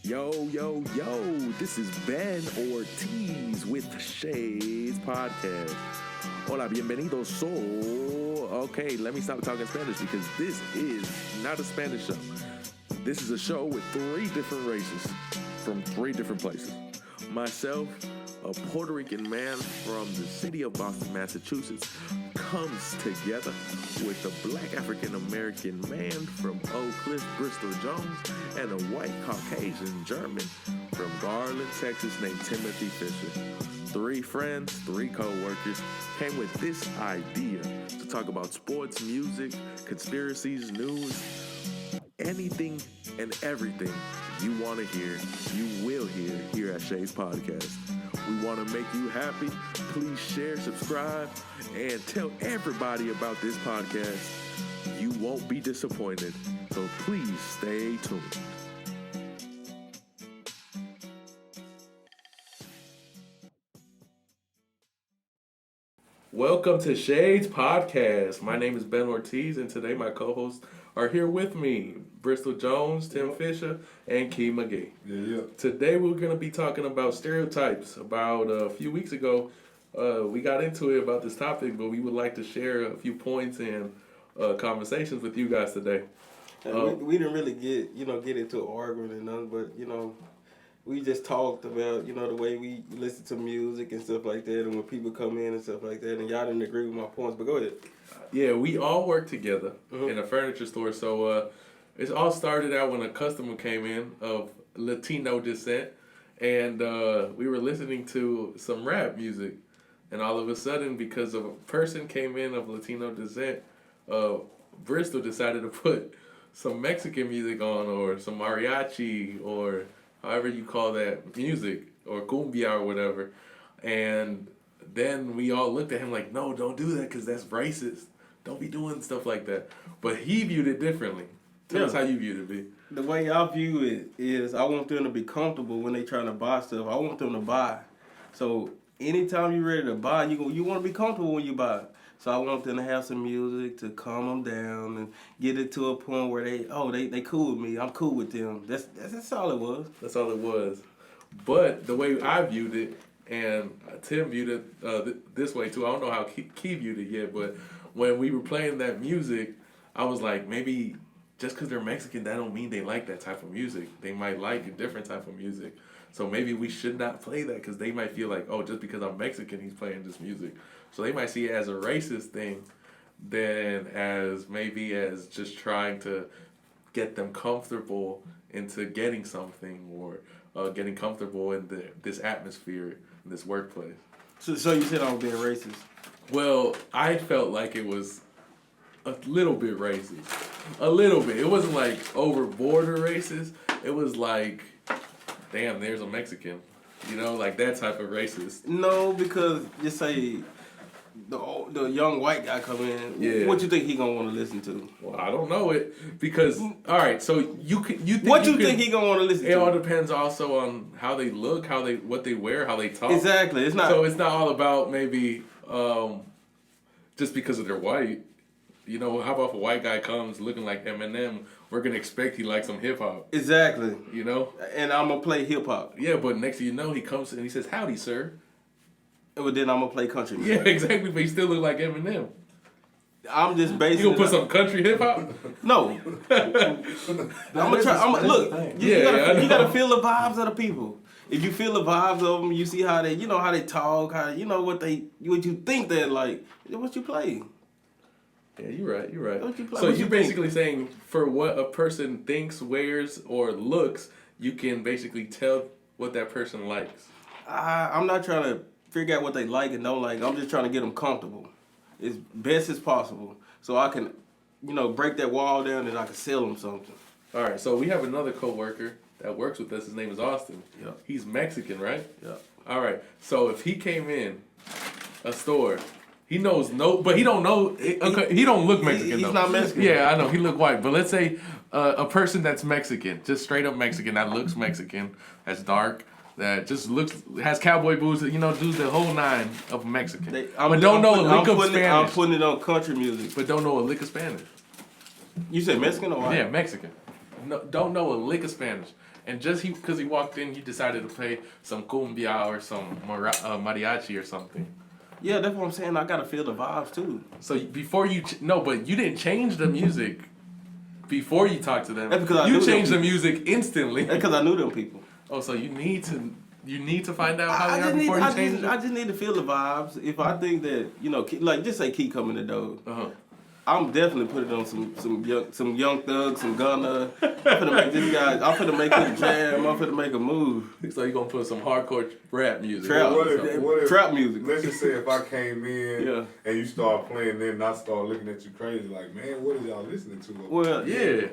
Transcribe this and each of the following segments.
Yo, this is Ben Ortiz with Shades Podcast. Hola, bienvenidos. Okay, let me stop talking Spanish because this is not a Spanish show. This is a show with three different races from three different places. Myself, a Puerto Rican man from the city of Boston, Massachusetts, comes together with a black African American man from Oak Cliff, Bristol, Jones, and a white Caucasian German from Garland, Texas, named Timothy Fisher. Three friends, three co-workers came with this idea to talk about sports, music, conspiracies, news, anything and everything you want to hear, you will hear here at Shades Podcast. We want to make you happy. Please share, subscribe, and tell everybody about this podcast. You won't be disappointed, so please stay tuned. Welcome to Shades Podcast. My name is Ben Ortiz, and today my co-hosts are here with me, Bristol Jones, Tim Fisher, and Key McGee. Yeah. Today we're going to be talking about stereotypes. About a few weeks ago, we got into it about this topic, but we would like to share a few points and conversations with you guys today. We didn't really get into an argument and nothing, but, we just talked about, the way we listen to music and stuff like that, and when people come in and stuff like that, and y'all didn't agree with my points, but go ahead. Yeah, we all work together in a furniture store, so it all started out when a customer came in of Latino descent, and we were listening to some rap music, and all of a sudden, because a person came in of Latino descent, Bristol decided to put some Mexican music on, or some mariachi, or however you call that music, or cumbia or whatever, and then we all looked at him like, no, don't do that because that's racist. Don't be doing stuff like that. But he viewed it differently. Tell us how you viewed it, B. The way I view it is I want them to be comfortable when they trying to buy stuff. I want them to buy. So anytime you're ready to buy, you want to be comfortable when you buy. So I want them to have some music to calm them down and get it to a point where they cool with me. I'm cool with them. That's all it was. That's all it was. But the way I viewed it, and Tim viewed it this way too. I don't know how Key viewed it yet, but when we were playing that music, I was like, maybe just because they're Mexican, that don't mean they like that type of music. They might like a different type of music. So maybe we should not play that because they might feel like, oh, just because I'm Mexican, he's playing this music. So they might see it as a racist thing than as just trying to get them comfortable into getting something or getting comfortable in this atmosphere, in this workplace. So you said I was being racist? Well, I felt like it was a little bit racist. A little bit. It wasn't like over border racist. It was like, damn, there's a Mexican. Like that type of racist. No, because you say the young white guy come in. Yeah. What you think he gonna want to listen to? Well, I don't know it because all right. So you think what you think he gonna want to listen to? It all depends also on how they look, what they wear, how they talk. Exactly. It's not. So it's not all about maybe just because of their white. How about if a white guy comes looking like Eminem? We're gonna expect he likes some hip hop. Exactly. And I'm gonna play hip hop. Yeah, but next thing you know, he comes and he says, "Howdy, sir." But then I'm gonna play country music. Yeah, exactly. But he still look like Eminem. I'm just basing. You gonna put some country hip hop? No. I'm gonna try. Look. You gotta feel the vibes of the people. If you feel the vibes of them, you see how they, how they talk, what you think they're like. What you play. Yeah, you're right. So you're basically saying for what a person thinks, wears, or looks, you can basically tell what that person likes. I'm not trying to figure out what they like and don't like. I'm just trying to get them comfortable as best as possible so I can, break that wall down and I can sell them something. All right, so we have another coworker that works with us. His name is Austin. Yeah. He's Mexican, right? Yeah. All right, so if he came in a store, he knows but he don't know. He don't look Mexican. He's not Mexican. Yeah, I know. He look white. But let's say a person that's Mexican, just straight up Mexican, that looks Mexican, that's dark, that just has cowboy boots, does the whole nine of Mexican. But don't know a lick of Spanish. I'm putting it on country music. But don't know a lick of Spanish. You said Mexican or white? Yeah, Mexican. don't know a lick of Spanish, and just because he walked in, he decided to play some cumbia or some mariachi or something. Yeah, that's what I'm saying. I gotta feel the vibes too. So before you but you didn't change the music before you talked to them. That's because you changed the music instantly. That's because I knew them people. Oh, so you need to find out how they are before you change it? I just need to feel the vibes. If I think that, like just say Key coming the door. Uh-huh. I'm definitely putting on some young thugs, some Gunna. I'm finna make this guy. I'm finna make him jam. I'm finna make a move. So you gonna put some hardcore rap music? What if, trap music? Let's just say if I came in and you start playing, then I start looking at you crazy, like, man, what are y'all listening to? Well, yeah,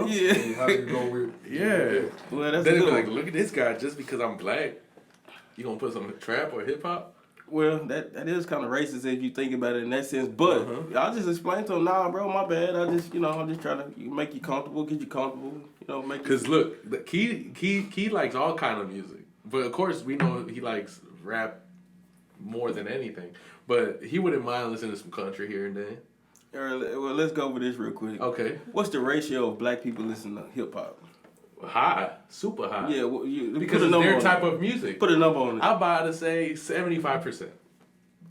yeah. How do you go with? Well, that's then like, look at this guy. Just because I'm black, you gonna put some trap or hip hop? Well, that is kind of racist if you think about it in that sense. But I'll just explain to him, nah, bro, my bad. I'm just trying to make you comfortable, get you comfortable. Because look, Key likes all kind of music, but of course we know he likes rap more than anything. But he wouldn't mind listening to some country here and then. Well, let's go over this real quick. Okay. What's the ratio of black people listening to hip hop? High, super high. Yeah, because it's their type of music. Put a number on it. I'm about to say 75%.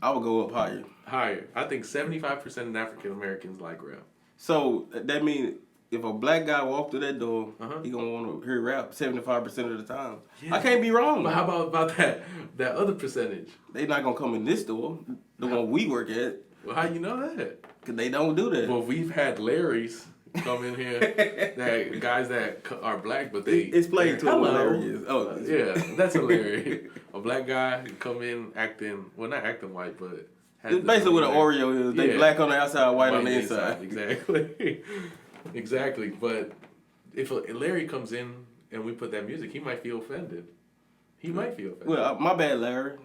I would go up higher. Higher. I think 75% of African Americans like rap. So that means if a black guy walked through that door, he gonna want to hear rap 75% of the time. Yeah. I can't be wrong. But how about that other percentage? They not gonna come in this door, the one we work at. Well, how you know that? Because they don't do that. Well, we've had Larry's come in here, that guys that are black, but they explain to them what Larry is. Oh, yeah, that's hilarious. A black guy come in acting, well, not acting white, but it's basically what an Oreo is. They black on the outside, white on the inside. Exactly, exactly. But if Larry comes in and we put that music, he might feel offended. He might feel offended. Well, my bad, Larry.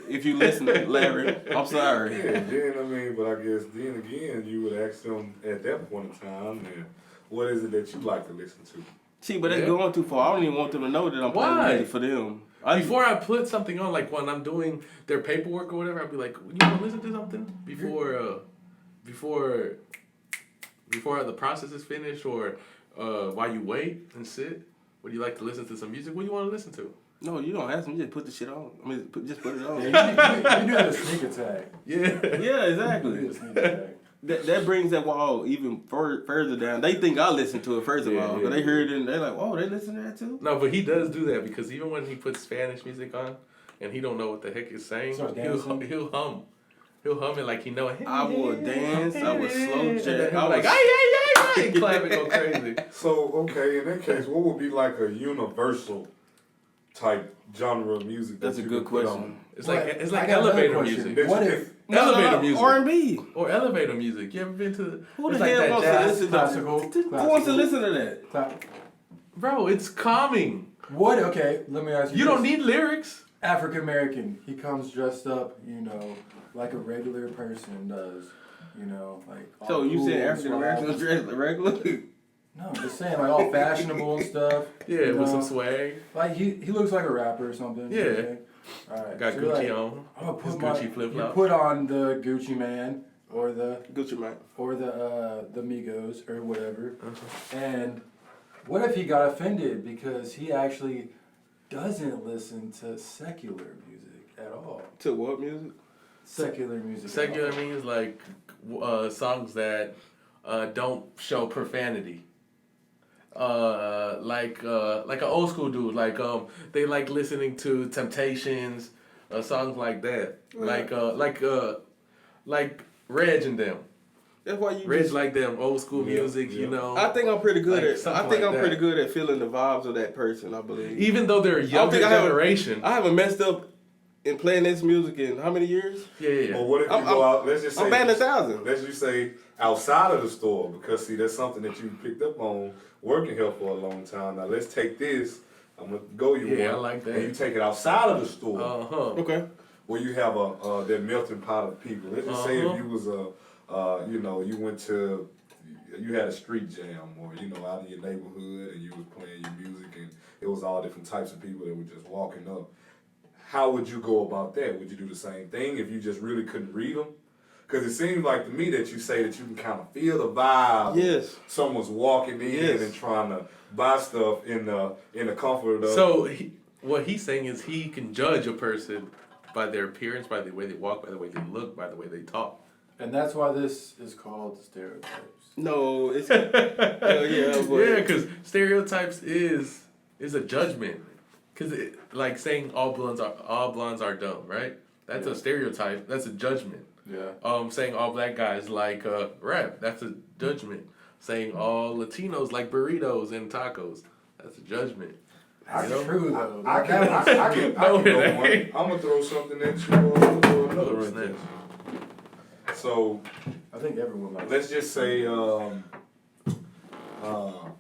If you listen, Larry, I'm sorry. Yeah, then but I guess then again you would ask them at that point in time, then what is it that you like to listen to? See, but that's going too far. I don't even want them to know that I'm playing music for them. Before I put something on, like when I'm doing their paperwork or whatever, I'll be like, you want to listen to something before the process is finished, or while you wait and sit. Would you like to listen to some music? What do you want to listen to? No, you don't ask them. You just put the shit on. I mean, just put it on. Yeah, you do the sneak attack. Yeah, exactly. That brings that wall even further down. They think I listen to it first of all, but they hear it and they're like, "Whoa, they listen to that too." No, but he does do that because even when he puts Spanish music on and he don't know what the heck it's saying, he'll hum. He'll hum it like he know it. I will dance. I will slow jam. I was like, ay, clap and go crazy. So okay, in that case, what would be like a universal type genre of music? That's a good question. It's like elevator music. What if elevator music? R&B or elevator music. You ever been to? Who the hell wants to listen to classical? Who wants to listen to that? Bro, it's calming. What? Okay, let me ask you. You don't need lyrics. African American. He comes dressed up, like a regular person does. Like. So you said African Americans dressed like regular? No, I'm just saying, like all fashionable and stuff. Yeah, with some swag. Like he looks like a rapper or something. Yeah. Okay? All right. Got so Gucci on. I'm gonna put Gucci flip you flop. put on the Gucci Man or the Gucci Man or the Migos or whatever. And what if he got offended because he actually doesn't listen to secular music at all? To what music? Secular music. Secular means like songs that don't show profanity. Like an old school dude, like they like listening to Temptations, songs like that, like Reg and them. That's why you Reg like them old school music, I think I'm pretty good at. Pretty good at feeling the vibes of that person. I believe, even though they're a younger generation. I haven't messed up in playing this music in how many years? Yeah. Well, what if you go out? Let's just say I'm batting 1,000. Let's just say outside of the store, because see, that's something that you picked up on working here for a long time. Now let's take this. I'm gonna go I like that. And you take it outside of the store. Okay. Where you have that melting pot of people. Let's just say if you was you had a street jam, or out in your neighborhood, and you was playing your music, and it was all different types of people that were just walking up. How would you go about that? Would you do the same thing if you just really couldn't read them? Because it seems like to me that you say that you can kind of feel the vibe. Yes. Someone's walking in and trying to buy stuff in the comfort of. So what he's saying is he can judge a person by their appearance, by the way they walk, by the way they look, by the way they talk. And that's why this is called stereotypes. No, it's yeah, because stereotypes is a judgment. Because like saying all blondes are dumb, right? That's a stereotype. That's a judgment. Yeah. Saying all black guys like rap. That's a judgment. Saying all Latinos like burritos and tacos. That's a judgment. That's true though. I can go one. I'm gonna throw something at you. I'm gonna throw another one at you. So I think everyone likes. Let's just say our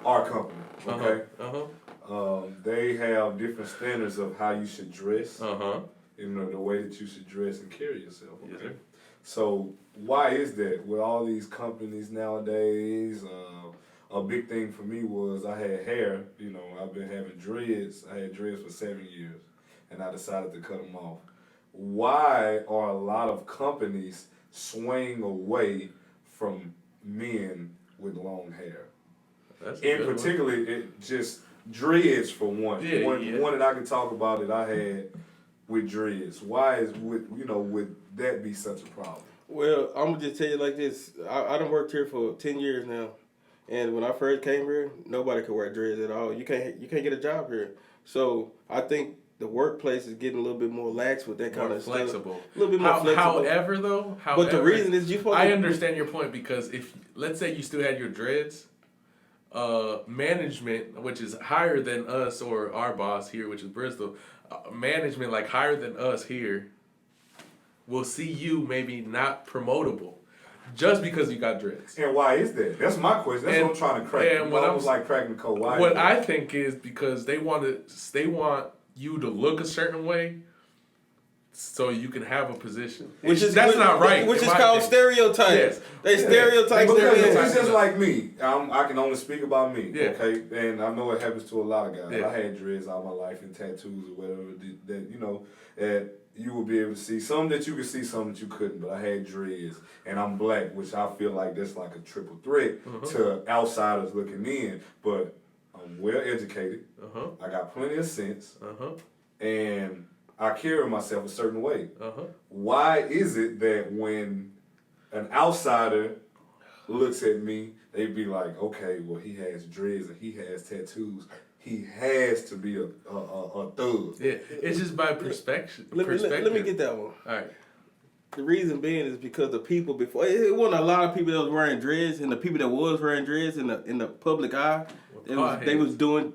company, okay? They have different standards of how you should dress. You know, the way that you should dress and carry yourself. Okay? Yes, sir. So why is that? With all these companies nowadays, a big thing for me was I had hair. You know, I've been having dreads. I had dreads for 7 years, and I decided to cut them off. Why are a lot of companies swaying away from men with long hair? And particularly, it just dreads for one. One that I can talk about that I had with dreads. Why would that be such a problem? Well, I'm gonna just tell you like this. I done worked here for 10 years now, and when I first came here, nobody could wear dreads at all. You can't get a job here. So I think the workplace is getting a little bit more lax with that kind of flexible. Stuff. A little bit more flexible. However, but the reason is I understand your point, because if let's say you still had your dreads, management, which is higher than us, or our boss here, which is Bristol, management like higher than us here, will see you maybe not promotable just because you got dreads. And why is that? That's my question. That's what I'm trying to crack. And what I was like cracking the code. Why? What I think is because they want you to look a certain way, so you can have a position. That's not right. Which is called stereotypes. Yes. They stereotypes. It's just like me. I can only speak about me. Yeah. Okay, and I know it happens to a lot of guys. Yeah. I had dreads all my life and tattoos or whatever that you will be able to see some that you could see, some that you couldn't. But I had dreads, and I'm black, which I feel like that's like a triple threat to outsiders looking in. But I'm well educated. I got plenty of sense, and I carry myself a certain way. Why is it that when an outsider looks at me, they be like, okay, well, he has dreads and he has tattoos. He has to be a thug. Yeah, it's just by perspective. Let me get that one. All right. The reason being is because the people before, it wasn't a lot of people that was wearing dreads, and the people that was wearing dreads in the public eye, they was doing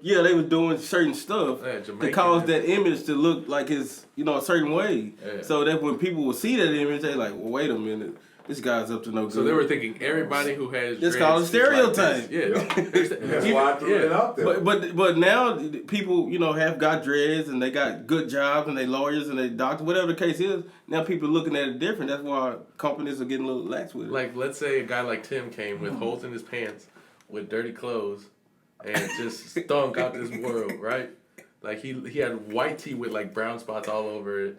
certain stuff to cause that image to look like it's a certain way. Yeah. So that when people would see that image, they like, well, wait a minute, this guy's up to no good. So they were thinking everybody who has it's called a stereotype. Like that's why I threw it out there. But now people have got dreads and they got good jobs and they lawyers and they doctors, whatever the case is. Now people are looking at it different. That's why companies are getting a little lax with it. Like, let's say a guy like Tim came with holes in his pants, with dirty clothes, and just stunk out this world, right? Like he had white tee with like brown spots all over it.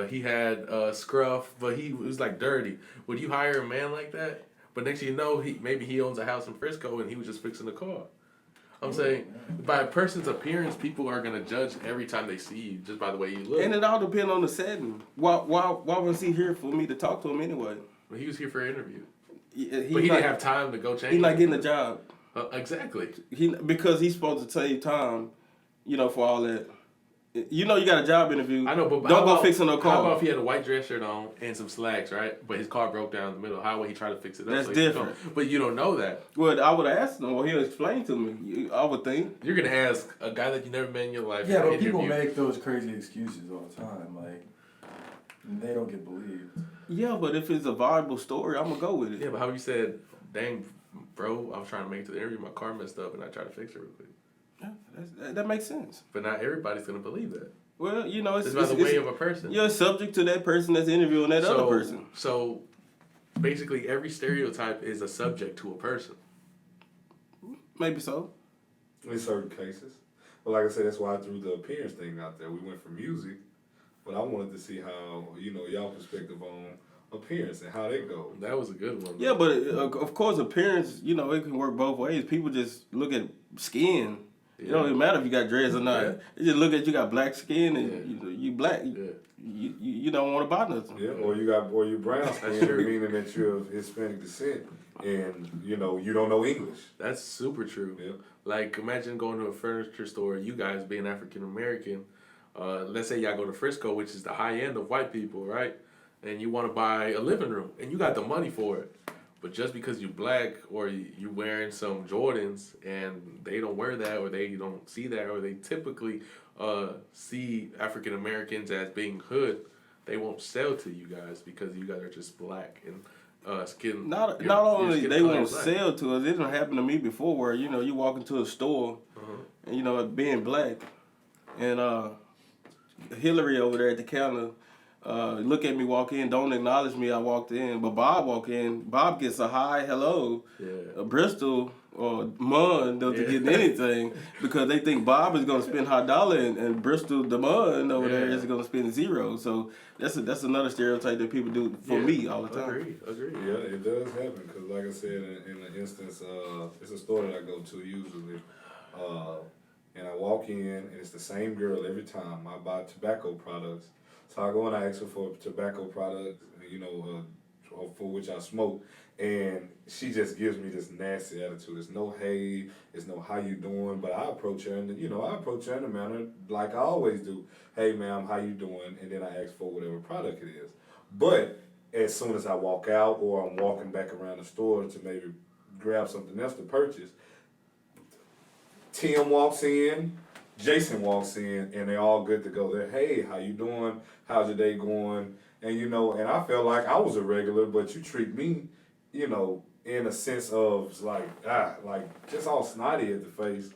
He had scruff, but he was like dirty. Would you hire a man like that? But next thing you know, maybe he owns a house in Frisco and he was just fixing a car. I'm saying, by a person's appearance, people are gonna judge every time they see you just by the way you look. And it all depends on the setting. Why was he here for me to talk to him anyway? Well, he was here for an interview. But he didn't have time to go change. He's not getting a job. Exactly. Because he's supposed to save time, for all that. You got a job interview. I know, but don't go fixing no car. How about if he had a white dress shirt on and some slacks, right? But his car broke down in the middle of the highway. He tried to fix it up. That's different. But you don't know that. Well, I would ask him, or he'll explain to me. I would think. You're going to ask a guy that you never met in your life. Yeah, but people make those crazy excuses all the time. Like, they don't get believed. Yeah, but if it's a viable story, I'm going to go with it. Yeah, but how you said, dang, bro, I was trying to make it to the interview. My car messed up, and I tried to fix it real quick. Yeah, that makes sense. But not everybody's going to believe that. Well, it's by the way of a person. You're subject to that person that's interviewing that other person. So, basically, every stereotype is a subject to a person. Maybe so. In certain cases. But like I said, that's why I threw the appearance thing out there. We went for music, but I wanted to see how, y'all perspective on appearance and how they go. That was a good one. Yeah, but of course, appearance, it can work both ways. People just look at skin. It don't even matter if you got dreads or not. Yeah. It just look at you got black skin and Yeah. you black. Yeah. You don't want to buy nothing. Yeah, or you brown skin, true. meaning that you're of Hispanic descent, and you don't know English. That's super true. Yeah. Like, imagine going to a furniture store, you guys being African American. Let's say y'all go to Frisco, which is the high end of white people, right? And you want to buy a living room, and you got the money for it. But just because you black or you wearing some Jordans and they don't wear that or they don't see that or they typically see African Americans as being hood, they won't sell to you guys because you guys are just black and skin. Not your only skin they color won't is black. sell to us. It done happened to me before where you walk into a store and being black and Hillary over there at the counter. Look at me walk in, don't acknowledge me. I walked in, but Bob walk in. Bob gets a hi, hello. Yeah. Bristol or Munn doesn't get anything because they think Bob is going to spend high dollar and Bristol the Munn over there is going to spend zero. So that's another stereotype that people do for me all the time. Agree. Yeah, it does happen because, like I said, in the instance, it's a store that I go to usually, and I walk in and it's the same girl every time. I buy tobacco products. So I go and I ask her for tobacco products, for which I smoke, and she just gives me this nasty attitude. There's no hey, there's no how you doing, but I approach her in a manner like I always do. Hey ma'am, how you doing? And then I ask for whatever product it is. But as soon as I walk out or I'm walking back around the store to maybe grab something else to purchase, Tim walks in, Jason walks in, and they're all good to go. They're, hey, how you doing? How's your day going? And and I felt like I was a regular, but you treat me, in a sense of like just all snotty at the face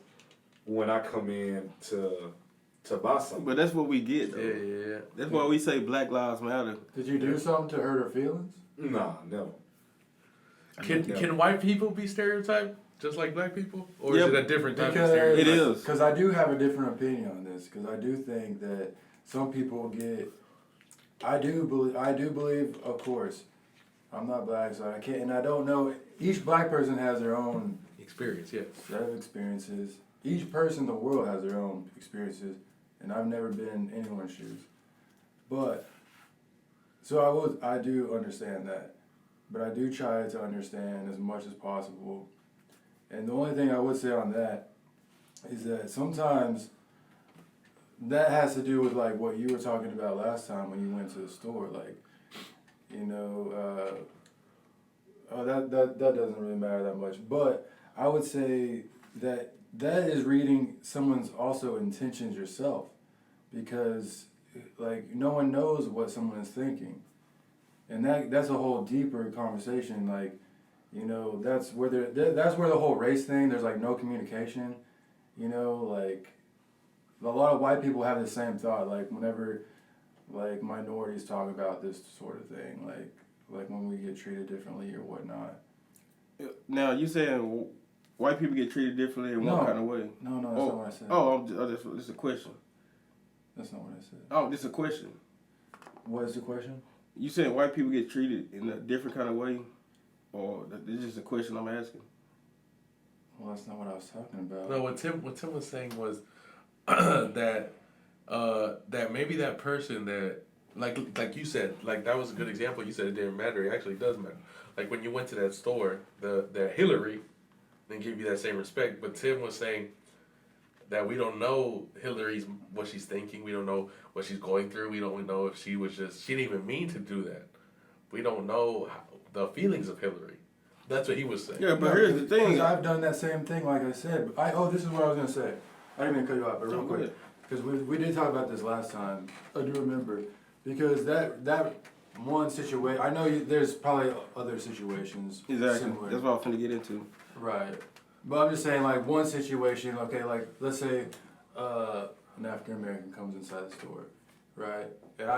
when I come in to buy something. But that's what we get, though. Yeah. That's why we say Black Lives Matter. Did you do something to hurt her feelings? Nah, never. Can white people be stereotyped just like black people, or is Yep. it a different type of Because stereotype? It is. Because I do have a different opinion on this. Because I do think that some people get. I do believe, of course, I'm not black, so I can't, and I don't know. Each black person has their own Experience, yeah. set of experiences. Each person in the world has their own experiences, and I've never been in anyone's shoes. But so I do understand that, but I do try to understand as much as possible. And the only thing I would say on that is that sometimes that has to do with like what you were talking about last time when you went to the store, like, that doesn't really matter that much. But I would say that is reading someone's also intentions yourself, because like no one knows what someone is thinking, and that's a whole deeper conversation. Like, that's where the whole race thing. There's like no communication, like. A lot of white people have the same thought, like whenever, like minorities talk about this sort of thing, like when we get treated differently or whatnot. Now, you saying white people get treated differently in what kind of way? No, that's not what I said. This is a question. That's not what I said. Oh, this is a question. What is the question? You saying white people get treated in a different kind of way? Or this is just a question I'm asking? Well, that's not what I was talking about. No, what Tim was saying was that maybe that person that like you said, like that was a good example. You said it didn't matter. It actually does matter. Like when you went to that store, the Hillary didn't give you that same respect. But Tim was saying that we don't know what she's thinking. We don't know what she's going through. We don't know if she didn't even mean to do that. We don't know the feelings of Hillary. That's what he was saying. Yeah, but here's the thing. Because I've done that same thing, like I said. This is what I was going to say. I didn't mean to cut you off, but real quick. Because we did talk about this last time. I do remember. Because that one situation, I know there's probably other situations. Exactly. Similar. That's what I'm finna get into. Right. But I'm just saying, like, one situation, okay, like, let's say an African American comes inside the store, right? And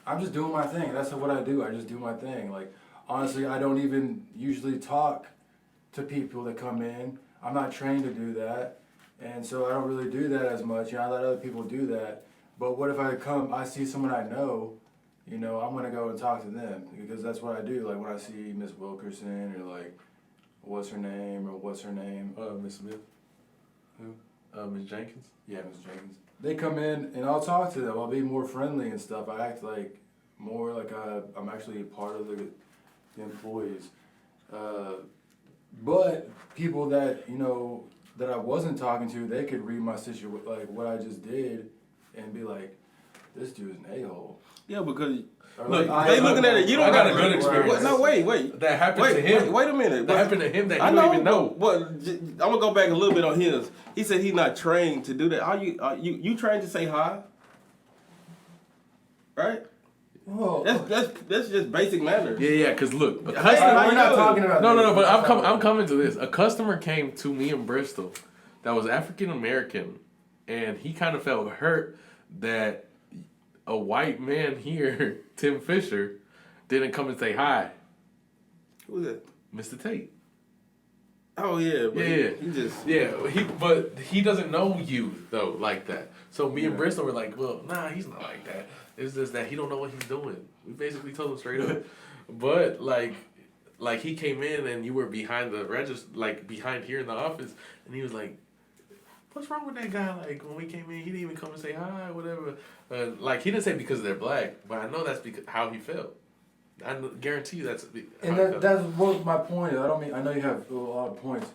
I'm just doing my thing. That's what I do. I just do my thing. Like, honestly, I don't even usually talk to people that come in. I'm not trained to do that. And so I don't really do that as much. I let other people do that. But what if I see someone I know, I'm going to go and talk to them, because that's what I do. Like, when I see Miss Wilkerson or, like, what's her name? Miss Smith. Ms. Jenkins. Yeah, Ms. Jenkins. They come in and I'll talk to them. I'll be more friendly and stuff. I act like more like I'm actually a part of the employees. But people that that I wasn't talking to, they could read my situation, like what I just did, and be like, "This dude's an a-hole." Yeah, because Look, they looking at it. You don't I got got a good experience. No, wait. That happened to him. Wait a minute. That happened to him that I you don't even know. But I'm gonna go back a little bit on his. He said he's not trained to do that. Are you trained to say hi? Right? Well, That's just basic manners. Yeah. Because look, a Hey, customer. how we're you not doing? talking about. No. But this. I'm coming to this. A customer came to me in Bristol that was African American, and he kind of felt hurt that a white man here, Tim Fisher, didn't come and say hi. Who's that? Mr. Tate. Oh yeah, but Yeah. He just But he doesn't know you though like that. So me and Bristol were like, well, nah, he's not like that. It's just that he don't know what he's doing. We basically told him straight up. But like he came in and you were behind the register, like behind here in the office, and he was like, what's wrong with that guy? Like when we came in, he didn't even come and say hi, whatever. Like he didn't say because they're black, but I know that's because how he felt. I guarantee you that's. And that's what my point is. I know you have a lot of points.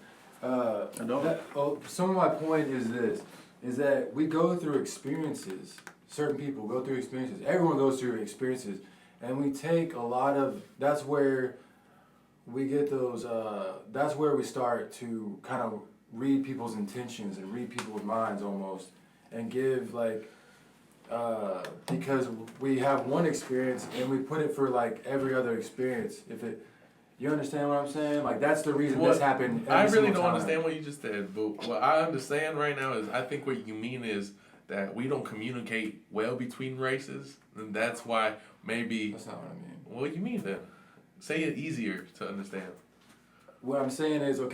I don't. Some of my point is this: is that we go through experiences. Certain people go through experiences. Everyone goes through experiences, and we take a lot of. That's where we get those. That's where we start to kind of read people's intentions and read people's minds almost, and give like. Because we have one experience and we put it for like every other experience. You understand what I'm saying? Like that's the reason this happened. I really don't time. understand what you just said, but what I understand right now is I think what you mean is that we don't communicate well between races, and that's why maybe. That's not what I mean. What do you mean then? Say it easier to understand. What I'm saying is a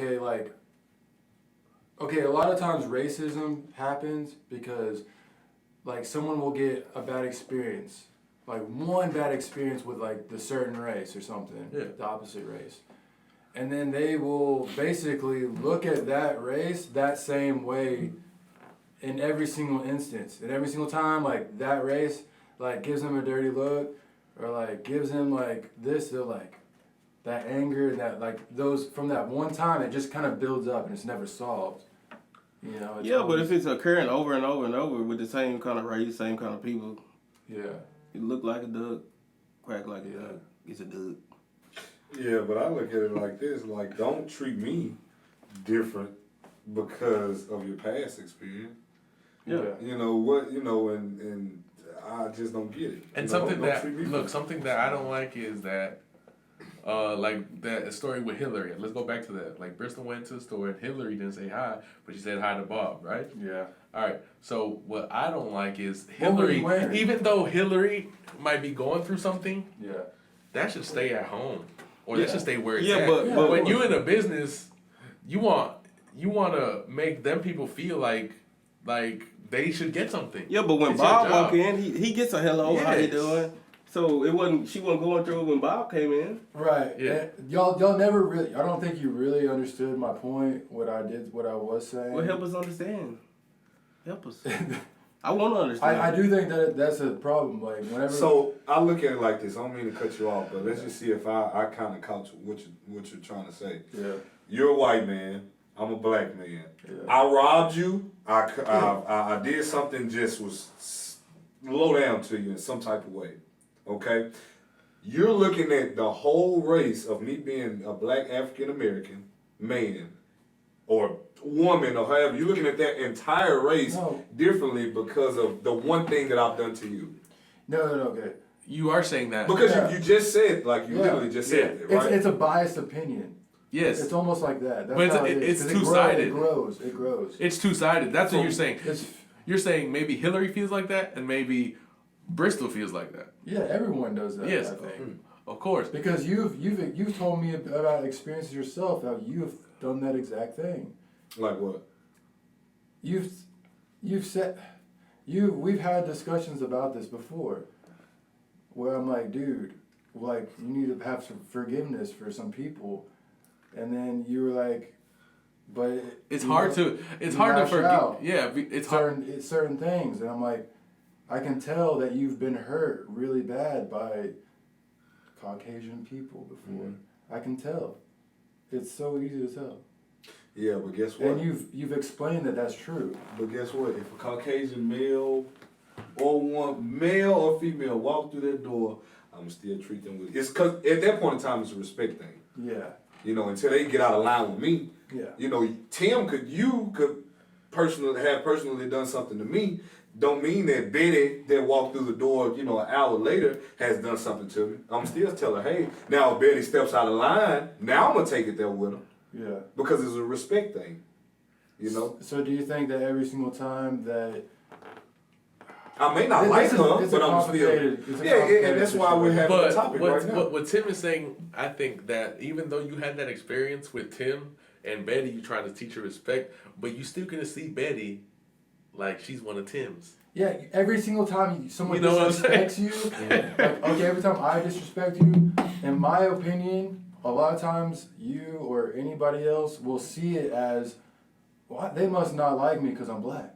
lot of times racism happens because. Like someone will get a bad experience, like one bad experience with like the certain race or something, the opposite race. And then they will basically look at that race that same way in every single instance. And every single time like that race like gives them a dirty look or like gives them like this, they're like that anger and that like those from that one time it just kind of builds up and it's never solved. You know, yeah, but if it's occurring over and over and over with the same kind of race, same kind of people, yeah, it look like a duck, quack like a duck. It's a duck. Yeah, but I look at it like this: like, don't treat me different because of your past experience. Yeah, you know what? And I just don't get it. And something that I don't like is that. Like that story with Hillary. Let's go back to that. Like Bristol went to the store and Hillary didn't say hi, but she said hi to Bob, right? Yeah. All right. So what I don't like is Hillary. Even though Hillary might be going through something, that should stay at home, or that should stay where it's at. But when you in a business, you want to make them people feel like they should get something. Yeah, but when Bob walk in, he gets a hello. Yes. How you doing? So she wasn't going through it when Bob came in. Right. Yeah. And y'all never really. I don't think you really understood my point. What I was saying. Well, help us understand. Help us. I want to understand. I do think that's a problem. Like whenever. So I look at it like this. I don't mean to cut you off, but let's just see if I kind of caught what you're trying to say. Yeah. You're a white man. I'm a black man. Yeah. I robbed you. I did something just was low down to you in some type of way. Okay, you're looking at the whole race of me being a black African American man or woman or however. You're looking at that entire race differently because of the one thing that I've done to you. No, okay. You are saying that because you just said literally just said it, right? It's a biased opinion. Yes, it's almost like that. That's but how it's two-sided. It grows. It's two-sided. That's what you're saying. You're saying maybe Hillary feels like that, and maybe Bristol feels like that. Yeah, everyone does that. Yes, I think. Of course. Because you've told me about experiences yourself how you've done that exact thing. Like what? We've had discussions about this before, where I'm like, dude, like you need to have some forgiveness for some people, and then you were like, but It's you hard know, to. It's you hard to lash forget. out Yeah, it's hard. certain things, and I'm like, I can tell that you've been hurt really bad by Caucasian people before. Mm-hmm. I can tell. It's so easy to tell. Yeah, but guess what? And you've explained that that's true. But guess what? If a Caucasian male or one male or female walk through that door, I'm still treat them with it's because at that point in time it's a respect thing. Yeah. You know, until they get out of line with me. Yeah. You know, you could personally done something to me. Don't mean that Betty that walked through the door, you know, an hour later has done something to me. I'm still telling her, hey, now if Betty steps out of line, now I'm gonna take it there with her. Yeah. Because it's a respect thing. You know? So do you think that every single time that I may not like her, but I'm still. And that's why we're having the topic right now. What Tim is saying, I think that even though you had that experience with Tim and Betty, you trying to teach her respect, but you still gonna see Betty like she's one of Tim's. Yeah, every single time someone You know what I'm disrespects you, like, okay, every time I disrespect you, in my opinion, a lot of times you or anybody else will see it as, well, they must not like me because I'm black.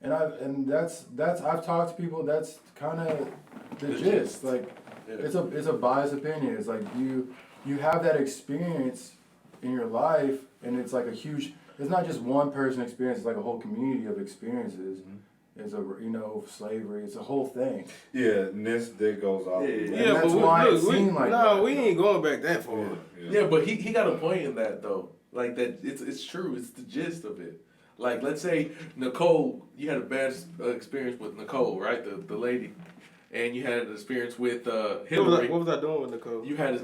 And that's I've talked to people. That's kind of the gist. Like, it's a biased opinion. It's like you have that experience in your life, and it's like a huge. It's not just one person experience. It's like a whole community of experiences. It's slavery. It's a whole thing. Yeah, and that goes off. Yeah, that's why it seemed like that. we ain't going back that far. Yeah, but he got a point in that though. Like that, it's true. It's the gist of it. Like, let's say Nicole, you had a bad experience with Nicole, right? The lady, and you had an experience with Hillary. What was I doing with Nicole? You had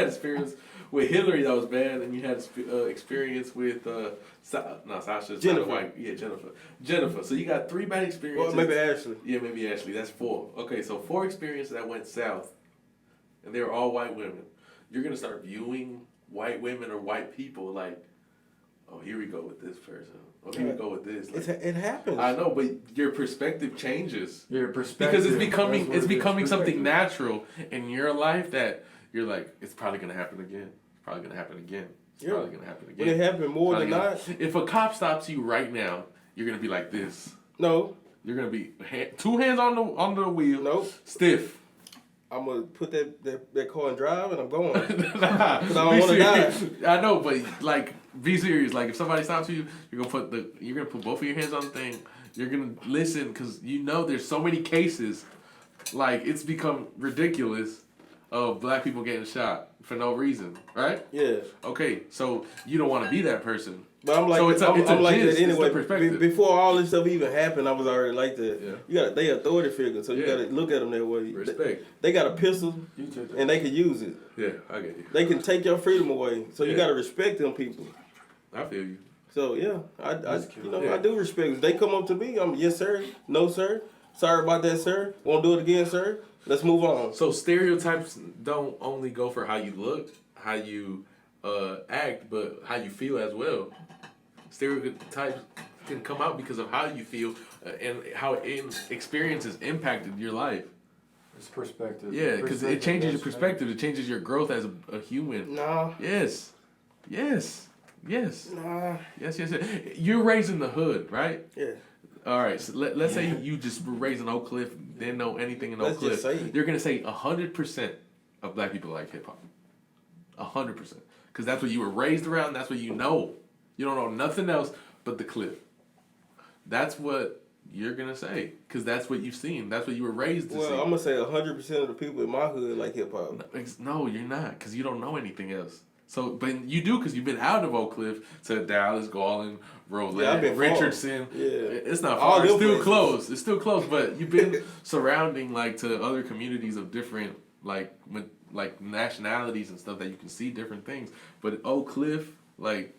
experience with Hillary that was bad, and you had experience with Sasha. Jennifer. Jennifer. So you got 3 bad experiences. Well, maybe Ashley. Yeah, maybe Ashley. That's 4. Okay, so 4 experiences that went south, and they were all white women. You're gonna start viewing white women or white people like, oh, here we go with this person. Oh, here we go with this. Like, it happens. I know, but your perspective changes. Your perspective. Because it's becoming something natural in your life that you're like, it's probably gonna happen again. It's probably gonna happen again. It's probably gonna happen again. When it happen more than not. If a cop stops you right now, you're gonna be like this. No. You're gonna be 2 hands on the wheel. Nope. Stiff. I'm gonna put that car and drive, and I'm going. Nah, I don't want to die. I know, but like, be serious. Like, if somebody stops you, you're gonna put both of your hands on the thing. You're gonna listen because you know there's so many cases. Like, it's become ridiculous of black people getting shot for no reason, right? Yeah. Okay, so you don't want to be that person. But I'm like, so I'm like gist, that anyway. perspective. Before all this stuff even happened, I was already like that. Yeah. You got they authority figure, so you Yeah. got to look at them that way. Respect. They got a pistol, and they can use it. Yeah, I get you. They can take your freedom away, so you got to respect them people. I feel you. So yeah, I Yeah. I do respect. If they come up to me, I'm yes sir, no sir, sorry about that sir, won't do it again sir. Let's move on. So stereotypes don't only go for how you look, how you act, but how you feel as well. Stereotypes can come out because of how you feel and how experiences impacted your life. It's perspective. Yeah, because it changes your perspective. It changes your growth as a human. Nah. Yes. Yes. Yes. Nah. Yes. You're raised in the hood, right? Yeah. All right, so let's say you just were raised in Oak Cliff, didn't know anything in Oak Let's Cliff. just say it. You're gonna say 100% of black people like hip hop, 100%, because that's what you were raised around. That's what you know. You don't know nothing else but the Cliff. That's what you're gonna say, because that's what you've seen. That's what you were raised to see. Well, I'm gonna say 100% of the people in my hood like hip hop. No, you're not, because you don't know anything else. So, but you do, because you've been out of Oak Cliff to Dallas, Garland, Roland, Yeah, I've been Richardson. Far. Yeah. It's not All far. It's them still places. close. It's still close, but you've been surrounding to other communities of different like nationalities and stuff that you can see different things. But Oak Cliff, like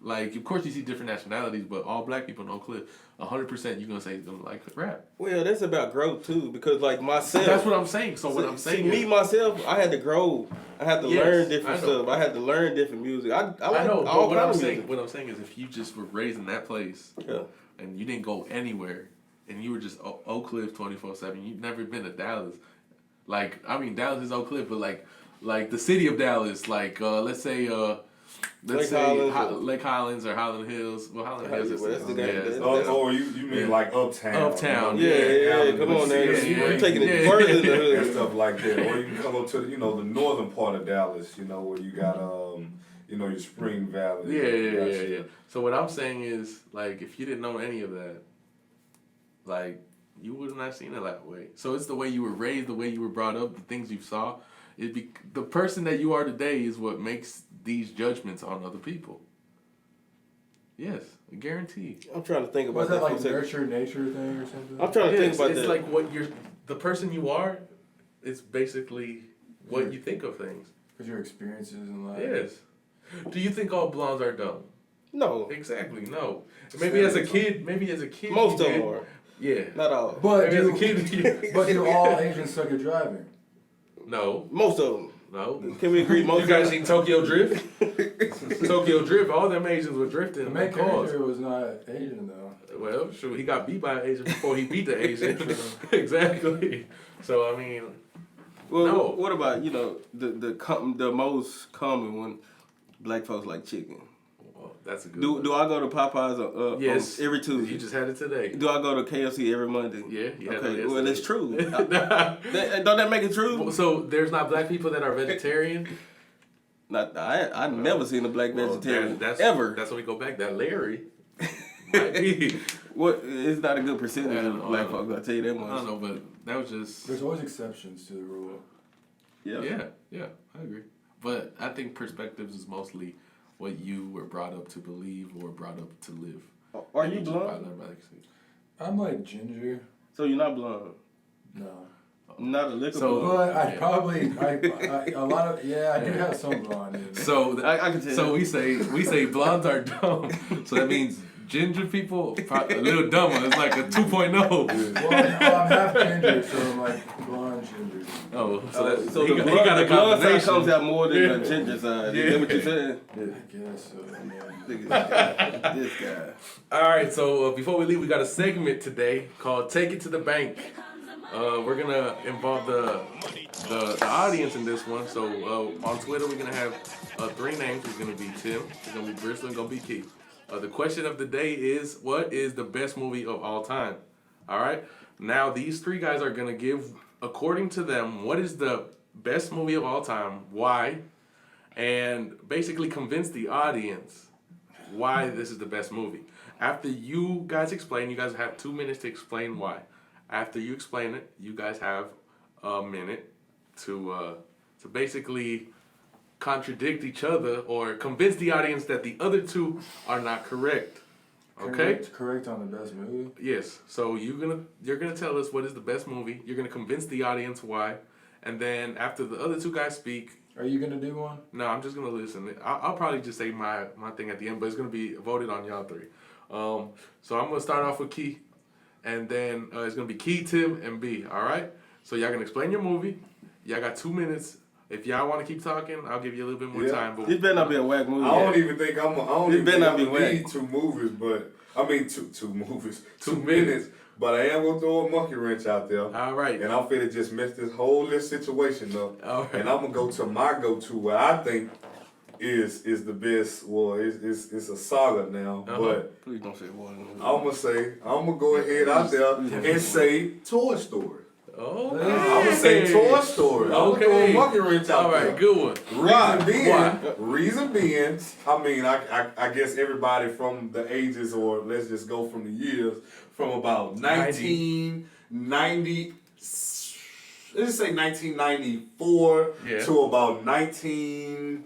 of course you see different nationalities, but all black people in Oak Cliff, 100% you're gonna say don't like rap. Well, that's about growth too, because like myself. That's what I'm saying. So what I'm saying me is, myself, I had to grow. I had to learn different stuff. I had to learn different music. I like know, but all what kind I'm of saying, music. what I'm saying is, if you just were raised in that place, and you didn't go anywhere, and you were just Oak Cliff 24/7, you've never been to Dallas. Like, I mean, Dallas is Oak Cliff, but like the city of Dallas, let's say let's Lake say Highlands, Lake Highlands or Highland Hills. Well, Highland Hills is That's the guy. That's- Or you mean like uptown? Uptown, Yeah, come on now. You're taking it further in the and hood. stuff like that. Or you can come up to the northern part of Dallas, where you got your Spring Valley. Yeah. So what I'm saying is, like, if you didn't know any of that, like, you would have not seen it that way. So it's the way you were raised, the way you were brought up, the things you saw. The person that you are today is what makes these judgments on other people. Yes, I guarantee. I'm trying to think about Was that that. like for a second. nurture nature thing or something? I'm trying to think about it's that. like the person you are is basically what you think of things. Because your experiences in life. Yes. Do you think all blondes are dumb? No, Exactly, no. Maybe as a kid. most you of did. them are. Yeah. Not all. But Maybe as a do, kid. but do all Asians suck at driving? No. Most of them. No. Can we agree? Most You guys of them? seen Tokyo Drift? Tokyo Drift, all them Asians were drifting The in main the cars. character was not Asian though. Well, sure, he got beat by an Asian before he beat the Asian. Exactly. So, I mean, Well, No. what about the most common one? Black folks like chicken. well, that's a good Do one. do I go to Popeyes Yes. every Tuesday? You just had it today. Do I go to KFC every Monday? Yeah, you had Okay, it well, yesterday. it's true. Don't that make it true? So, there's not black people that are vegetarian? I never seen a black vegetarian ever. That's when we go back. That Larry might be. What? It's not a good percentage I of don't black know. folks. I will tell you that I much. don't know, but that was just... There's always exceptions to the rule. Yeah. Yeah, I agree. But I think perspectives is mostly what you were brought up to believe or brought up to live. Are you Just blonde? by that excuse. I'm like ginger. So you're not blonde? No. Not a liquor So- blonde? But I Yeah. probably I do have some blonde in me. So I can tell. So we say blondes are dumb. So that means ginger people a little dumber. It's like a 2.0. Well, I'm half ginger, so I'm like blonde ginger. Oh, so that's So he the got, he got a blonde side combination. comes out more than Yeah. the ginger side. Yeah. You get what you're saying? I guess so. Yeah. Look at this guy. All right, so before we leave, we got a segment today called "Take It to the Bank." We're gonna involve the audience in this one. So on Twitter, we're gonna have 3 names. It's gonna be Tim, it's gonna be Bristol, and gonna be Keith. The question of the day is, what is the best movie of all time? All right. Now these 3 guys are gonna give, according to them, what is the best movie of all time, why, and basically convince the audience why this is the best movie. After you guys explain, you guys have 2 minutes to explain why. After you explain it, you guys have a minute to basically contradict each other or convince the audience that the other 2 are not correct. Okay? Correct on the best movie. Yes. So you're gonna tell us what is the best movie. You're gonna convince the audience why, and then after the other 2 guys speak. Are you gonna do one? No, I'm just gonna listen. I'll probably just say my thing at the end, but it's gonna be voted on y'all 3. So I'm gonna start off with Key, and then it's gonna be Key, Tim, and B. All right. So y'all gonna explain your movie. Y'all got 2 minutes. If y'all want to keep talking, I'll give you a little bit more time. But This better not be a whack movie. I don't even think I'm. I don't It even better think not I'm be gonna whack. need 2 movies, but I mean 2 movies, 2 minutes. But I am gonna throw a monkey wrench out there. all right. And I'm finna just mess this whole little situation up. All right. And I'm gonna go to my go-to, what I think is the best. Well, it's a saga now, but Please don't say one. I'm gonna go ahead out there and say Toy Story. Oh. I'm gonna say Toy Story. I'm gonna throw a monkey wrench out All there. right. Good one. Reason being, I mean, I guess everybody from the ages, or let's just go from the years, from about 1990, let's just say 1994 to about 1990.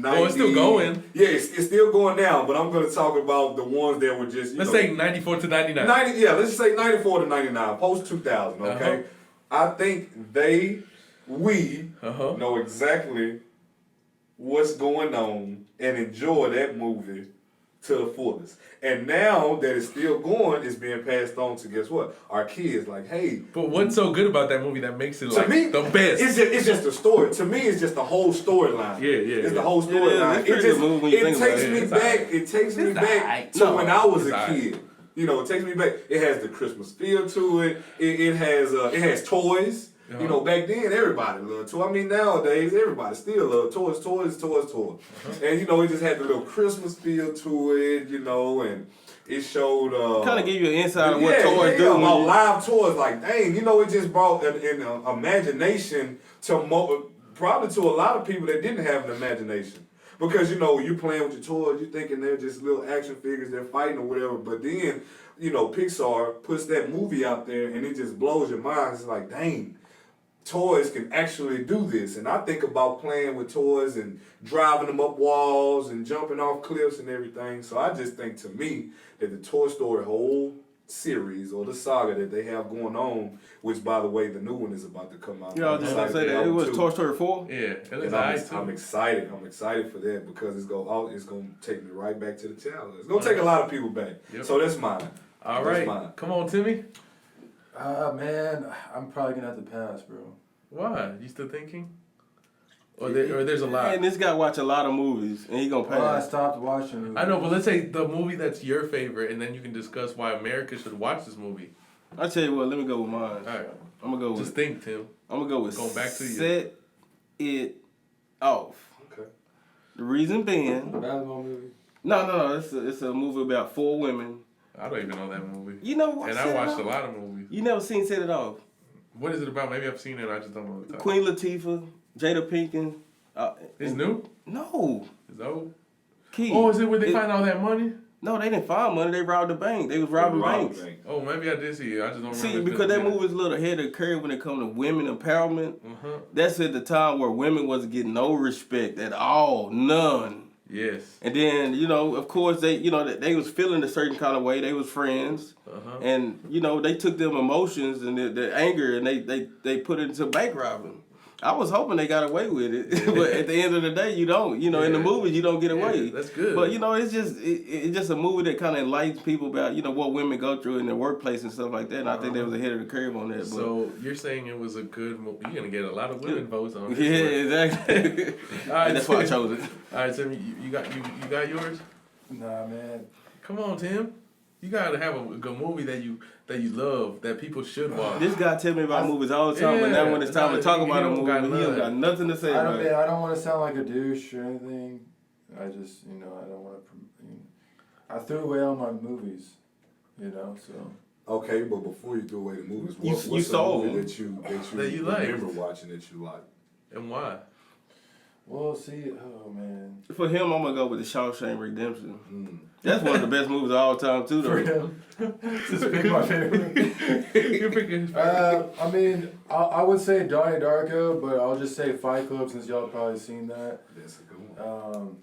Oh, it's still going. Yeah, it's still going down, but I'm going to talk about the ones that were just, Let's say 94 to 99. 90, yeah, let's just say 94 to 99, post 2000, okay? I think we know exactly what's going on and enjoy that movie to the fullest. And now that it's still going, it's being passed on to, guess what? Our kids. Like, hey. But what's so good about that movie that makes it like me, the best? It's just a story. To me, it's just the whole storyline. Yeah. It's the whole storyline. It's pretty good movie when you think about it. It takes me back to when I was a kid. You know, it takes me back. It has the Christmas feel to it. It has toys. You know, back then everybody loved toys. I mean, nowadays everybody still loves toys. And you know, it just had the little Christmas feel to it, you know, and it showed kind of give you an insight of what toys do. do. About live toys, like dang, you know, it just brought an imagination to probably to a lot of people that didn't have an imagination. Because, you know, you playing with your toys, you thinking they're just little action figures, they're fighting or whatever. But then, you know, Pixar puts that movie out there and it just blows your mind. It's like, dang, toys can actually do this. And I think about playing with toys and driving them up walls and jumping off cliffs and everything. So I just think, to me, that the Toy Story whole series or the saga that they have going on, which, by the way, the new one is about to come out. Yeah, I was just going to say that. It was Toy Story 4? Yeah, it looks nice. I'm excited. I'm excited for that because it's gonna take me right back to the childhood. It's gonna take a lot of people back. Yep. So that's mine. All right. Come on, Timmy. Man, I'm probably gonna have to pass, bro. Why? You still thinking? Or there's a lot. And this guy watch a lot of movies, and he gonna pass. Well, I stopped watching movies. I know, but let's say the movie that's your favorite, and then you can discuss why America should watch this movie. I'll tell you what. Let me go with mine. All right. I'm gonna go Just with. think, Tim. I'm gonna go with. Going back to you. Set It Off. Okay. The reason being. Basketball movie. No. It's a movie about 4 women. I don't even know that movie. You know what? And I watched a lot of movies. You never seen Set It Off? What is it about? Maybe I've seen it. I just don't know the title. Queen Latifah, Jada Pinkett. It's new? No. It's old? Keith. Oh, is it where they find all that money? No, they didn't find money. They robbed the bank. They was robbing banks. Oh, maybe I did see it. I just don't remember. See, because that movie was a little ahead of the curve when it comes to women empowerment. Uh-huh. That's at the time where women wasn't getting no respect at all. None. Yes. And then, you know, of course, they was feeling a certain kind of way. They was friends. Uh-huh. And, you know, they took them emotions and their anger and they put it into bank robbing. I was hoping they got away with it. Yeah. But at the end of the day, you don't. You know, in the movies, you don't get away. Yeah, that's good. But, you know, it's just a movie that kind of enlightens people about, you know, what women go through in their workworkplace and stuff like that. And I think they was ahead of the curve on that. So you're saying it was a good movie. You're going to get a lot of women votes on it. Yeah, exactly. All right, and that's why I chose it. All right, Tim, you got yours? Nah, man. Come on, Tim. You got to have a good movie that you love, that people should watch. This guy tell me about movies all the time, but now when it's time to talk about a movie, he don't got nothing to say about it. I don't want to sound like a douche or anything. I just, you know, I don't want to. I threw away all my movies, you know, so. Okay, but before you threw away the movies, what's saw a movie them. that you remember watching that you liked? And why? Well, see, oh man. For him, I'm gonna go with the Shawshank Redemption. That's one of the best movies of all time too, though. For him, this is my favorite. You're picking. I mean, I would say Donnie Darko, but I'll just say Fight Club since y'all probably seen that. That's a good one.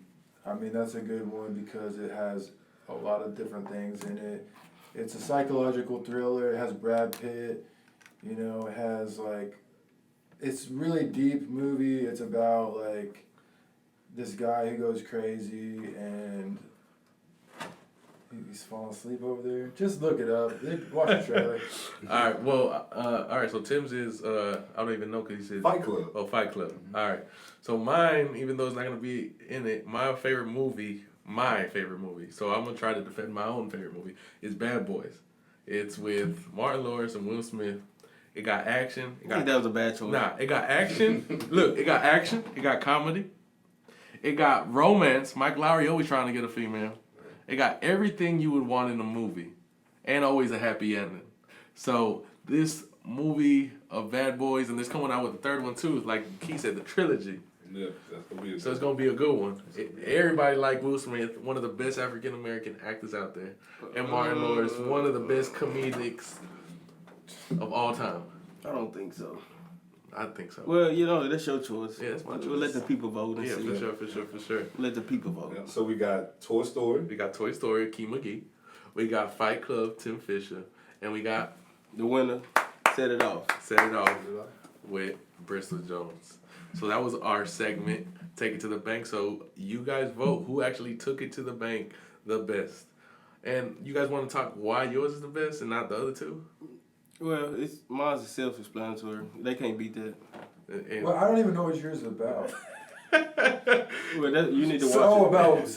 I mean, that's a good one because it has a lot of different things in it. It's a psychological thriller. It has Brad Pitt. You know, it has like. It's really deep movie. It's about like this guy who goes crazy and he's falling asleep over there. Just look it up. Watch the trailer. All right. Well, all right. So Tim's is I don't even know because he said Fight Club. Oh, Fight Club. Mm-hmm. All right. So mine, even though it's not gonna be in it, my favorite movie. So I'm gonna try to defend my own favorite movie. Is Bad Boys. It's with Martin Lawrence and Will Smith. It got action. I think that was a bad choice. Nah, it got action. Look, it got action. It got comedy. It got romance. Mike Lowry always trying to get a female. It got everything you would want in a movie. And always a happy ending. So this movie of Bad Boys, and there's coming out with the third one too, like Keith said, the trilogy. Yeah, that's gonna be. So it's gonna be a good one. Everybody like Will Smith, one of the best African American actors out there, and Martin Lawrence, one of the best comedics of all time. I don't think so. I think so. Well, you know, that's your choice. Yeah, that's my choice. We'll let the people vote and Yeah, see. for sure. Let the people vote. Yeah, so we got Toy Story. We got Toy Story, Key McGee. We got Fight Club, Tim Fisher. And we got The winner, Set It Off. Set It Off with Bristol Jones. So that was our segment, Take It to the Bank. So you guys vote who actually took it to the bank the best. And you guys want to talk why yours is the best and not the other two? Well, mine's self-explanatory. They can't beat that. And Well, I don't even know what yours is about. Well, you need to watch So it. about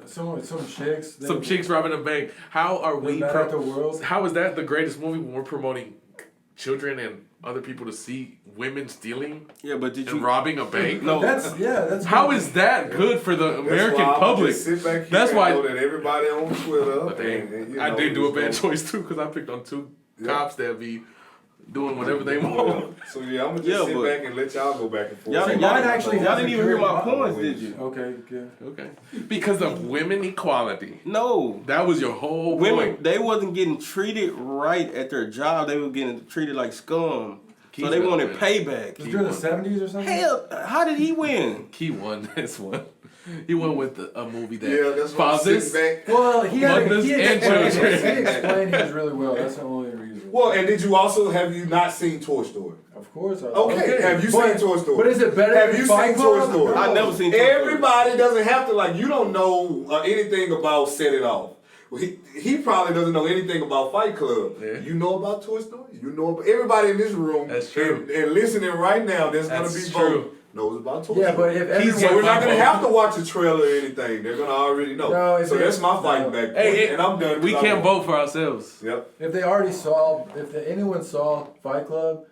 some chicks. some chicks robbing a bank. How are we mad at the world. How is that the greatest movie when we're promoting children and other people to see women stealing Yeah, but did and you robbing a bank? No. That's How is that good for the American public? Sit back here That's and why know that everybody on Twitter. But they, and, you I know, did do a just bad go- choice too because I picked on two Yeah. cops that be doing whatever they Well, want. so yeah, I'm gonna just Yeah, sit but- back and let y'all go back and forth. Y'all See, didn't- mine y'all didn't even hear my points, did you? Okay, good. Okay, because of women equality. No. That was your whole Women, point. they wasn't getting treated right at their job. They were getting treated like scum. Keith So they wanted won. payback. Was it during the 70s or something? Hell, how did he win? He won this one. He went with a movie that Yeah, that's why I'm fathers. sitting back. Well, he Mothers and explained children. his really well. That's the only reason. Well, and did you also have you not seen Toy Story? Of course. Okay, have you seen Toy Story? But is it better Have than you Fight seen Toy Club? Story? I never seen Toy Story. Everybody doesn't have to like. You don't know anything about Set It Off. Well, he probably doesn't know anything about Fight Club. Yeah. You know about Toy Story. You know about everybody in this room. That's true. And listening right now, that's That's gonna be true. both knows about Toy Yeah, Story. but if He's everyone... So we're not my gonna vote. have to watch a trailer or anything. They're gonna already know. No, if so they- that's my fighting no. back point. Hey, and I'm done. We 'cause I can't won. vote for ourselves. Yep. If they already saw... anyone saw Fight Club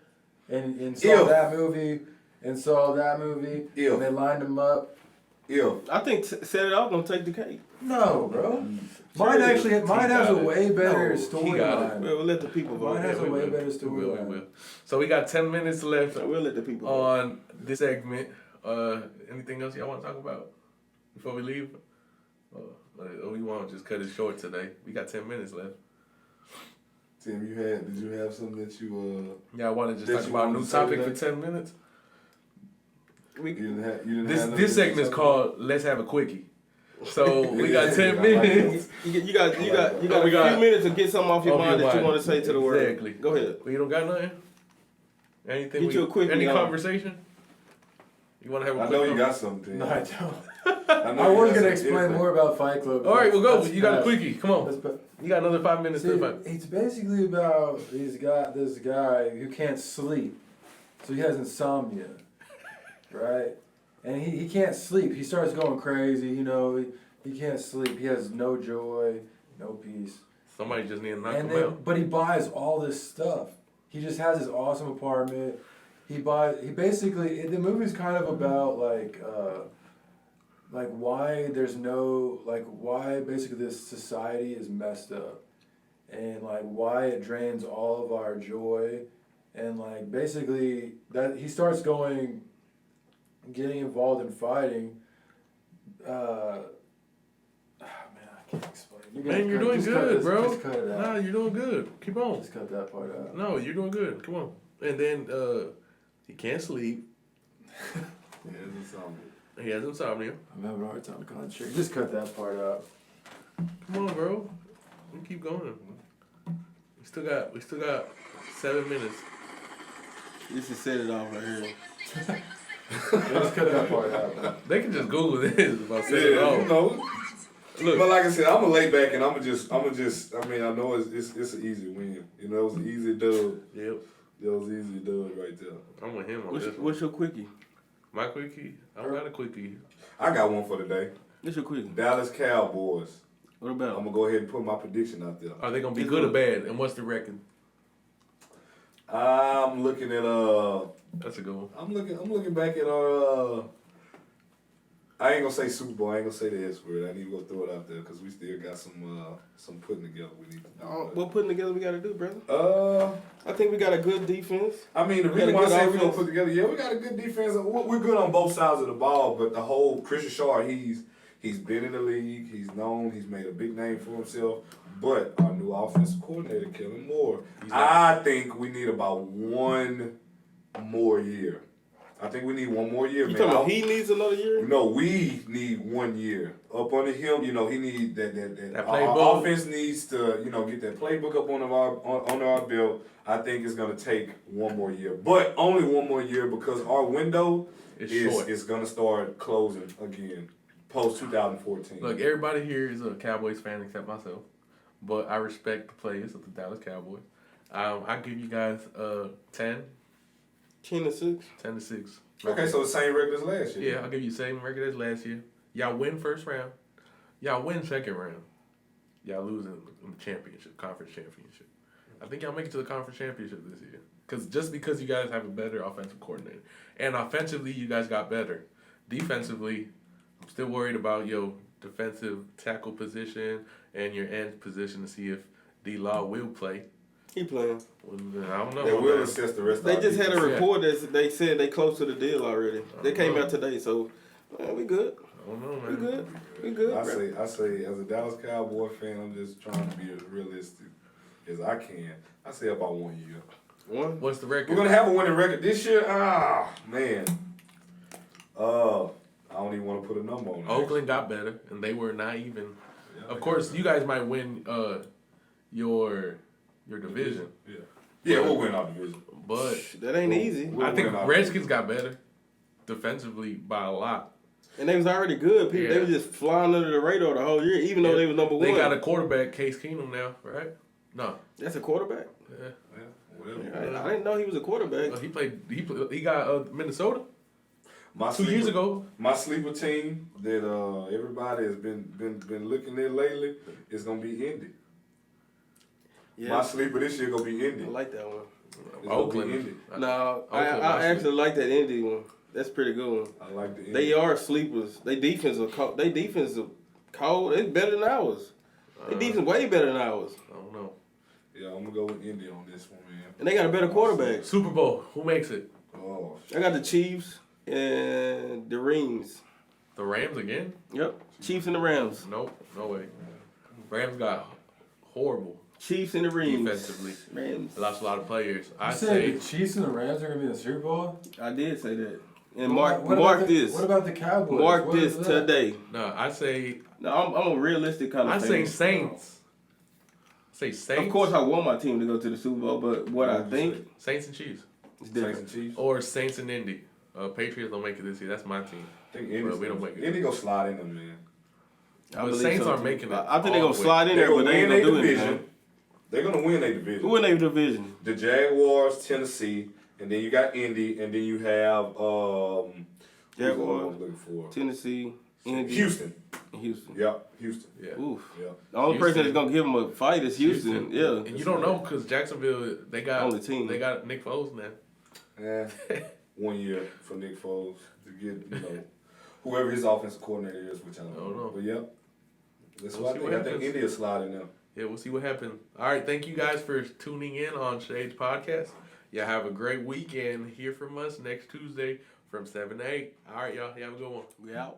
and saw Ew. that movie and saw that movie Ew. and they lined them up... Yeah. I think Set It Off gonna take the cake. No, bro. Mine has a got it. way better No, he got storyline. We'll let the people vote. Mine has a we way will. better We will, we storyline. will. So we got 10 minutes left We'll let the people vote. on this segment. Anything else y'all want to talk about before we leave? Or we want to just cut it short today. We got 10 minutes left. Tim, did you have something that you Y'all want to just That talk you about a wanted new to say topic for today? 10 minutes? you didn't have you didn't This have this nothing segment is to called Let's Have a Quickie. So we got 10 I like minutes. You got We a got- few minutes to get something off your Off mind your that you mind. want to say to the world. Exactly. Go ahead. Well, you don't got nothing? Anything? Get you a quickie Any on. conversation? You want to have a I quick know you conversation? got something. Tim. No, I don't. I, know I you was got gonna something explain different. more about Fight Club. All right, well, go. That's You got a bad. quickie. Come on. That's bad. You got another 5 minutes See, to fight. it's basically about this guy who can't sleep. So he has insomnia, right? And he can't sleep. He starts going crazy, he can't sleep. He has no joy, no peace. Somebody just need to knock And him out. but he buys all this stuff. He just has this awesome apartment. He basically, the movie's kind of about like why there's no, why basically this society is messed up. And like why it drains all of our joy. And like basically that he starts getting involved in fighting. Man, I can't explain. Man, you're doing just cut good, this- bro. Just cut it out. Nah, you're doing good. Keep on. Just cut that part out. No, you're doing good. Come on. And then he can't sleep. Yeah, it's insomnia. He has insomnia. I'm having a hard time concentrating. Just cut that part out. Come on, bro. We keep going. We still got 7 minutes. This is Set It Off right here. Yeah, just cut that part out. They can just Google this about Yeah, setting it off. you know. Look, But like I said, I'm gonna lay back and I'm gonna just. I mean, I know it's an easy win. You know, it was an easy dub. Yep. It was an easy dub right there. I'm with him on this one. What's your quickie? My quickie? I don't got a quickie. I got one for today. What's your quickie? Dallas Cowboys. What I'm about? gonna go ahead and put my prediction out there. Are they gonna be good or bad? And what's the record? I'm looking at That's a good one. I'm looking back at our I ain't gonna say Super Bowl. I ain't gonna say the S word. I need to go throw it out there because we still got some putting together we need to do. What putting together we got to do, brother? But, I think we got a good defense. I mean, the We got reason a why I good say we gonna offense. put together, yeah, we got a good defense. We're good on both sides of the ball, but the whole Christian Shaw, he's been in the league. He's known. He's made a big name for himself. But our new offensive coordinator, Kellen Moore, I think we need about one more year. I think we need one more year, You man. talking about he needs another year? No, we need 1 year. Up under him, he need that That our playbook. offense needs to, get that playbook up under our belt. I think it's gonna take 1 more year. But only 1 more year because our window It's is short. gonna start closing again post 2014. Look, everybody here is a Cowboys fan except myself. But I respect the players of the Dallas Cowboys. I give you guys 10 10-6. 10-6. Okay, so the same record as last year. Yeah, I'll give you the same record as last year. Y'all win first round. Y'all win second round. Y'all lose in the championship, conference championship. I think y'all make it to the conference championship this year. Because you guys have a better offensive coordinator. And offensively, you guys got better. Defensively, I'm still worried about your defensive tackle position and your end position to see if D-Law will play. He playing. I don't know. They will assess the rest of They just had a defense. report that they said they close to the deal already. They came out today, so we good. I don't know, We man. good. We good. I bro. say, as a Dallas Cowboy fan, I'm just trying to be as realistic as I can. I say about 1 year. One. What's the record? We're gonna have a winning record this year. Ah, man. I don't even want to put a number on it. Oakland got better, and they were not even. Yeah, Of course, you guys might win your division, Yeah, we'll win our division. but That ain't easy. We'll I think win our Redskins got better defensively by a lot. And they was already good. People, they Yeah. was just flying under the radar the whole year, even though they was number one. They got a quarterback, Case Keenum now, right? No, That's a quarterback. yeah. Yeah, whatever. I didn't know he was a quarterback. He got Minnesota My 2 years ago. My sleeper team that everybody has been looking at lately is gonna be Indy. Yeah, My sleeper this year gonna be Indy. I like that one. It's gonna be Oakland. Indy. No, Oakland, I my actually like that Indy one. That's pretty good one. I like the Indy. They are sleepers. They defense are cold. They defense are cold. It's better than ours. They defense way better than ours. I don't know. Yeah, I'm gonna go with Indy on this one, man. And they got a better quarterback. Super Bowl. Who makes it? Oh, I got the Chiefs and the Rams. The Rams again? Yep. Chiefs and the Rams. Nope. No way. Rams got horrible Chiefs and the Rams. defensively. Rams. Lost a lot of players. I You said say the Chiefs and the Rams are gonna be in the Super Bowl. I did say that. And What mark about this. What about the Cowboys? Mark What this is that? today. no. I say No, I'm a realistic kind of I fan. say Saints. Say Saints. Of course, I want my team to go to the Super Bowl, but what I think Saints and Chiefs, is Saints different. and Chiefs. or Saints and Indy. Patriots don't make it this year. That's my team. I think But Indy's we don't make it. Indy gonna slide in them, man. I But believe Saints so, aren't too. making it I think they're all gonna the way. slide in They're there, but gonna they ain't win gonna their do division. anything. They're gonna win their division. Who in their division? The Jaguars, Tennessee, and then you got Indy, and then you have who's the one I Jaguars, was looking for? Tennessee, Indy, Houston. Houston. Yep, Houston. Yeah. Oof. Yep. The only person Houston. that's gonna give them a fight is Houston. Yeah. And you don't know because Jacksonville they got Only team. They got Nick Foles now. Yeah. 1 year for Nick Foles to get whoever his offensive coordinator is, which I don't know. But yep. That's We'll what see I think. what I think happens. Indy is sliding now. Yeah, we'll see what happens. All right, thank you guys for tuning in on Shades Podcast. Y'all have a great weekend. Hear from us next Tuesday from 7 to 8. All right, y'all. You have a good one. We out.